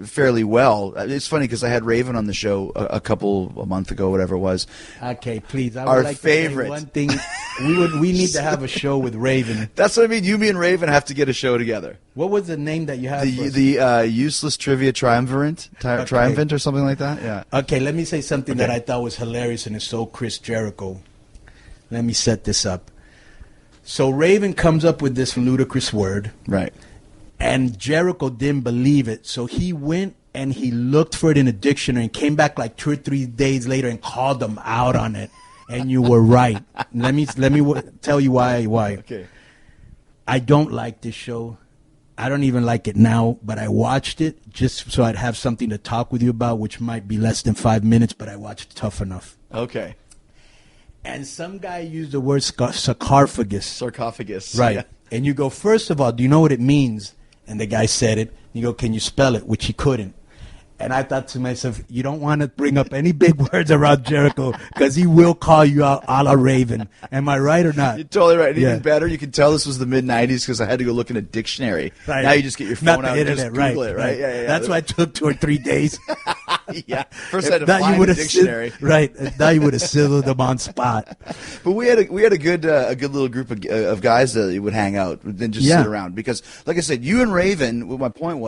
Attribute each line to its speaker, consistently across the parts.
Speaker 1: fairly well. It's funny because I had Raven on the show a month ago, whatever it was.
Speaker 2: Okay, please. I would
Speaker 1: Our
Speaker 2: like
Speaker 1: favorite.
Speaker 2: To say one thing. We need to have a show with Raven.
Speaker 1: That's what I mean. You, me, and Raven have to get a show together.
Speaker 2: What was the name that you had?
Speaker 1: The Useless Trivia Triumvirate or something like that. Yeah.
Speaker 2: Okay, let me say something that I thought was hilarious and it's so Chris Jericho. Let me set this up. So Raven comes up with this ludicrous word.
Speaker 1: Right.
Speaker 2: And Jericho didn't believe it. So he went and he looked for it in a dictionary and came back like 2 or 3 days later and called them out on it. And you were right. Let me tell you why.
Speaker 1: Okay.
Speaker 2: I don't like this show. I don't even like it now, but I watched it just so I'd have something to talk with you about, which might be less than 5 minutes, but I watched Tough Enough.
Speaker 1: Okay.
Speaker 2: And some guy used the word sarcophagus.
Speaker 1: Sarcophagus.
Speaker 2: Right.
Speaker 1: Yeah.
Speaker 2: And you go, first of all, do you know what it means? And the guy said it. You go, can you spell it? Which he couldn't. And I thought to myself, you don't want to bring up any big words around Jericho because he will call you out a la Raven. Am I right or not?
Speaker 1: You're totally right. And even better, you can tell this was the mid-'90s because I had to go look in a dictionary.
Speaker 2: Right.
Speaker 1: Now you just get your phone out and just Google
Speaker 2: right,
Speaker 1: it, right? Yeah.
Speaker 2: That's why it took 2 or 3 days.
Speaker 1: Yeah. First I had to find the dictionary.
Speaker 2: Right. Now you would have sizzled them on spot.
Speaker 1: But we had a good little group of guys that would hang out and just sit around because, like I said, you and Raven. What my point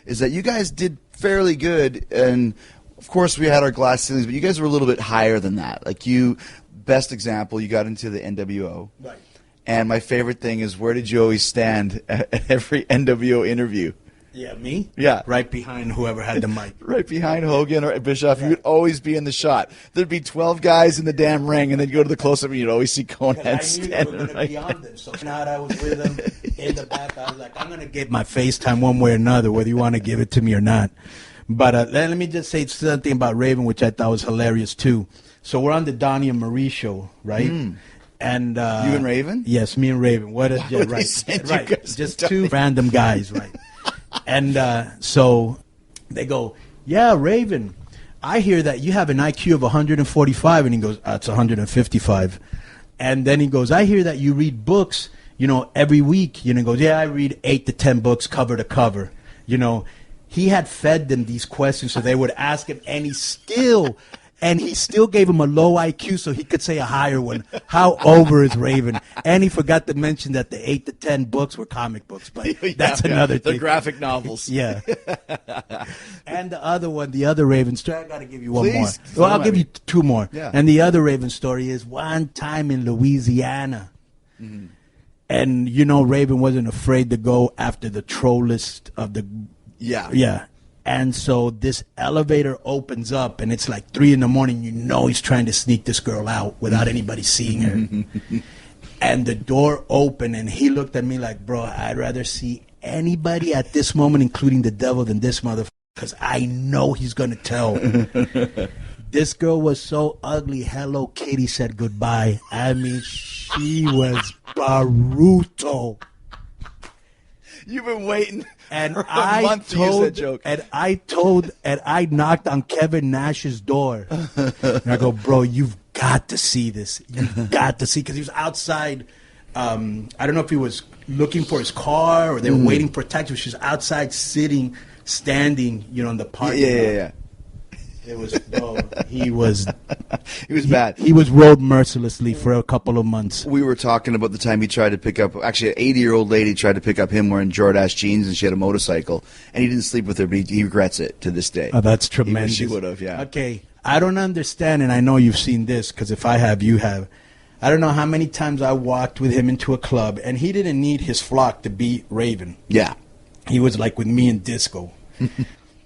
Speaker 1: is that you guys did fairly good, and of course we had our glass ceilings, but you guys were a little bit higher than that. Like you, best example, you got into the NWO. Right. And my favorite thing is, where did you always stand at every NWO interview?
Speaker 2: Yeah, me?
Speaker 1: Yeah.
Speaker 2: Right behind whoever had the mic.
Speaker 1: Right behind Hogan or Bischoff. You would always be in the shot. There'd be 12 guys in the damn ring, and then you go to the close-up, and you'd always see Conan standing. I knew you were going to be on them. So now I was with them in the back. I was like, I'm going to get my FaceTime one way or another, whether you want to give it to me or not. But let me just say something about Raven, which I thought was hilarious, too. So we're on the Donnie and Marie show, right? Mm. And you and Raven?
Speaker 2: Yes, me and Raven. Right. Just two random guys, right? And so they go, yeah, Raven, I hear that you have an IQ of 145. And he goes, it's 155. And then he goes, I hear that you read books, every week. He goes, yeah, I read 8 to 10 books cover to cover. He had fed them these questions so they would ask him, and he still gave him a low IQ so he could say a higher one. How over is Raven? And he forgot to mention that the 8 to 10 books were comic books, but that's another thing.
Speaker 1: The graphic novels.
Speaker 2: Yeah. And the other one, the other Raven story, I got to give you one more.
Speaker 1: Please.
Speaker 2: Well, I'll give you 2 more.
Speaker 1: Yeah.
Speaker 2: And the other Raven story is one time in Louisiana. Mm-hmm. And, Raven wasn't afraid to go after the trollest of the... Yeah. And so this elevator opens up, and it's like 3 a.m. He's trying to sneak this girl out without anybody seeing her. And the door opened, and he looked at me like, bro, I'd rather see anybody at this moment, including the devil, than this motherfucker, because I know he's going to tell. This girl was so ugly, Hello Kitty said goodbye. I mean, she was brutal.
Speaker 1: You've been waiting
Speaker 2: and
Speaker 1: for a month to use that joke.
Speaker 2: And I knocked on Kevin Nash's door. And I go, bro, you've got to see this. You've got to see, because he was outside. I don't know if he was looking for his car or they were waiting for a taxi. She was outside standing, in the parking lot.
Speaker 1: Yeah.
Speaker 2: It was, bro, he was
Speaker 1: bad.
Speaker 2: He was rode mercilessly for a couple of months.
Speaker 1: We were talking about the time he tried to pick up, actually an 80-year-old lady tried to pick up him wearing Jordache jeans, and she had a motorcycle, and he didn't sleep with her, but he regrets it to this day.
Speaker 2: Oh, that's tremendous.
Speaker 1: She would have, yeah.
Speaker 2: Okay, I don't understand, and I know you've seen this, because if I have, you have. I don't know how many times I walked with him into a club, and he didn't need his flock to beat Raven.
Speaker 1: Yeah.
Speaker 2: He was like with me in disco.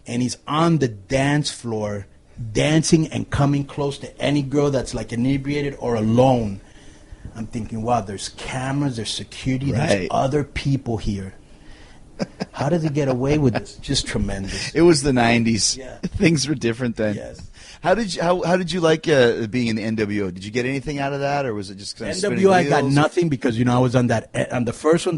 Speaker 2: And he's on the dance floor dancing and coming close to any girl that's like inebriated or alone. I'm thinking, wow, there's cameras, there's security, there's other people here. How does he get away with this? Just tremendous.
Speaker 1: It was the 90s.
Speaker 2: Yeah.
Speaker 1: Things were different then.
Speaker 2: Yes.
Speaker 1: How did you like being in the NWO? Did you get anything out of that, or was it just kind of
Speaker 2: NWO? I got nothing because I was on the first one.